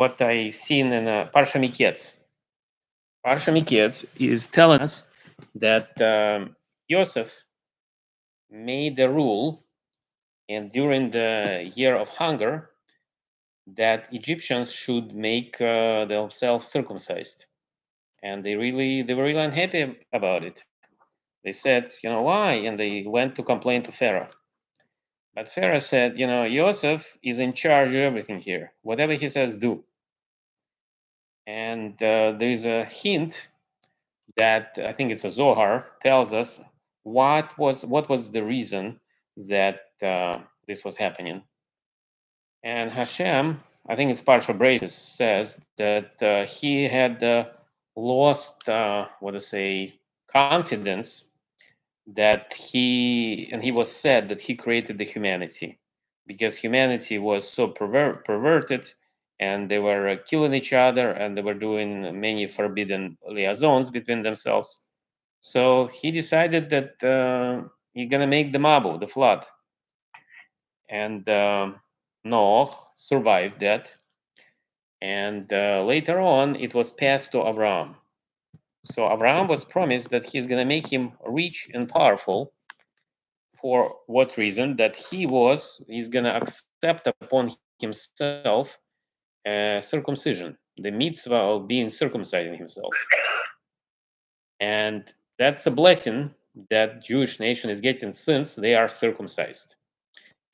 what I've seen in Parsha Miketz. Parsha Miketz is telling us that Yosef made a rule, and during the year of hunger, that Egyptians should make themselves circumcised, and they were really unhappy about it. They said, why? And they went to complain to Pharaoh. But Pharaoh said, Yosef is in charge of everything here. Whatever he says, do. And there's a hint that I think it's a Zohar tells us what was the reason that this was happening. And Hashem, I think it's Parsha Bereshis, says that he had lost, confidence that he was sad that he created the humanity, because humanity was so perverted, and they were killing each other, and they were doing many forbidden liaisons between themselves. So he decided that he's gonna make the Mabu, the flood, and Noah survived that, and later on it was passed to Abraham. So Abraham was promised that he's gonna make him rich and powerful. For what reason? That he's gonna accept upon himself circumcision, the mitzvah of being circumcising himself. And that's a blessing that Jewish nation is getting since they are circumcised.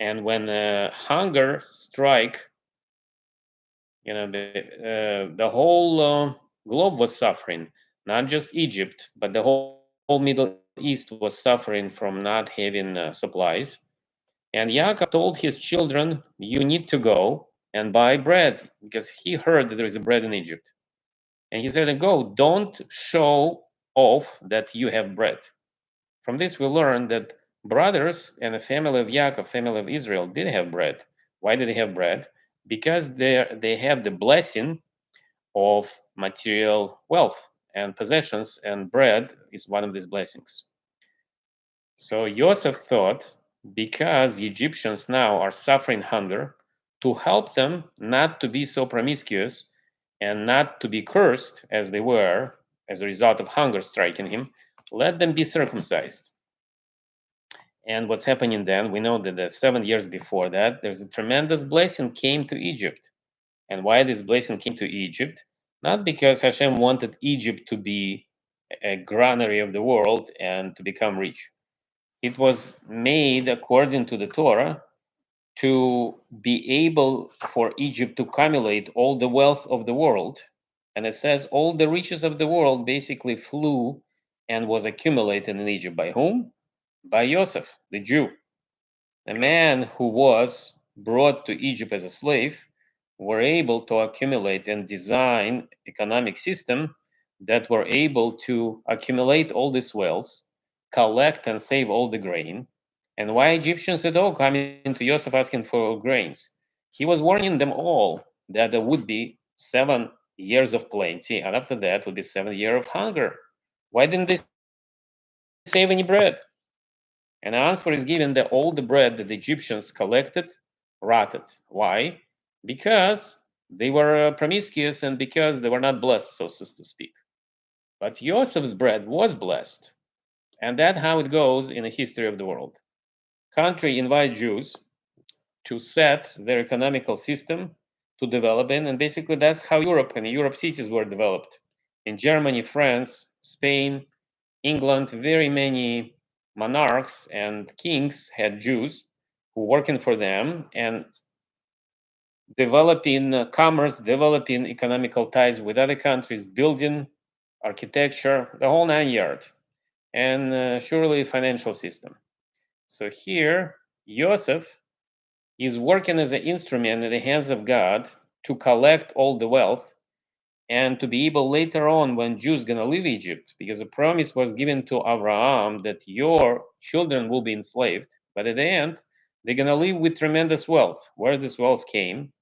And when hunger strike, the whole globe was suffering, not just Egypt, but the whole Middle East was suffering from not having supplies. And Yaakov told his children, you need to go and buy bread, because he heard that there is a bread in Egypt. And he said, go, don't show off that you have bread. From this, we learn that brothers and the family of Yaakov, family of Israel, did have bread. Why did they have bread? Because they have the blessing of material wealth and possessions, and bread is one of these blessings. So Joseph thought, because Egyptians now are suffering hunger, to help them not to be so promiscuous and not to be cursed as they were as a result of hunger striking him, let them be circumcised. And what's happening then, we know that the 7 years before that, there's a tremendous blessing came to Egypt. And why this blessing came to Egypt? Not because Hashem wanted Egypt to be a granary of the world and to become rich. It was made according to the Torah to be able for Egypt to accumulate all the wealth of the world. And it says all the riches of the world basically flew and was accumulated in Egypt. By whom? By Joseph, the Jew. A man who was brought to Egypt as a slave were able to accumulate and design economic system that were able to accumulate all this wealth, collect and save all the grain. And why Egyptians at all coming to Joseph asking for grains? He was warning them all that there would be 7 years of plenty, and after that would be 7 years of hunger. Why didn't they save any bread? And the answer is given that all the bread that the Egyptians collected rotted. Why? Because they were promiscuous and because they were not blessed, so to speak. But Joseph's bread was blessed. And that's how it goes in the history of the world. Country invite Jews to set their economical system to develop in, and basically that's how Europe and Europe cities were developed. In Germany, France, Spain, England, very many monarchs and kings had Jews who were working for them and developing commerce, developing economical ties with other countries, building architecture, the whole 9 yards, and surely financial system. So here, Joseph is working as an instrument in the hands of God to collect all the wealth and to be able later on, when Jews gonna leave Egypt, because a promise was given to Abraham that your children will be enslaved, but at the end they're gonna live with tremendous wealth. Where this wealth came,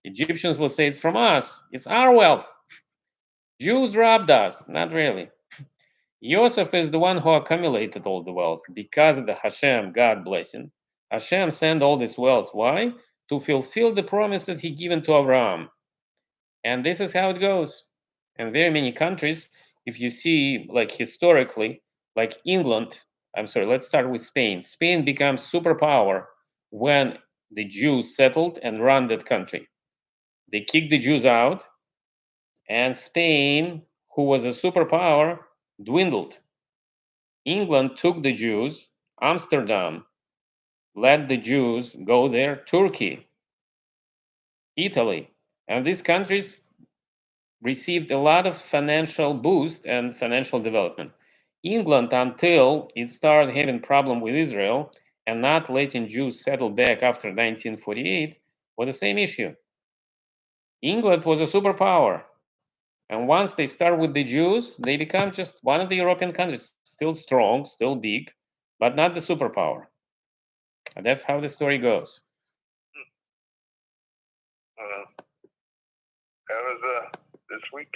Egyptians will say it's from us, it's our wealth. Jews robbed us. Not really. Joseph is the one who accumulated all the wealth because of the Hashem, God blessing. Hashem sent all this wealth. Why? To fulfill the promise that he given to Abraham. And this is how it goes. And very many countries, if you see, like historically, like England, I'm sorry, let's start with Spain. Spain becomes superpower when the Jews settled and run that country. They kicked the Jews out, and Spain, who was a superpower, dwindled. England took the Jews, Amsterdam let the Jews go there, Turkey, Italy, and these countries received a lot of financial boost and financial development. England, until it started having problem with Israel and not letting Jews settle back after 1948, was the same issue. England was a superpower. And once they start with the Jews, they become just one of the European countries, still strong, still big, but not the superpower. And that's how the story goes. How was this week?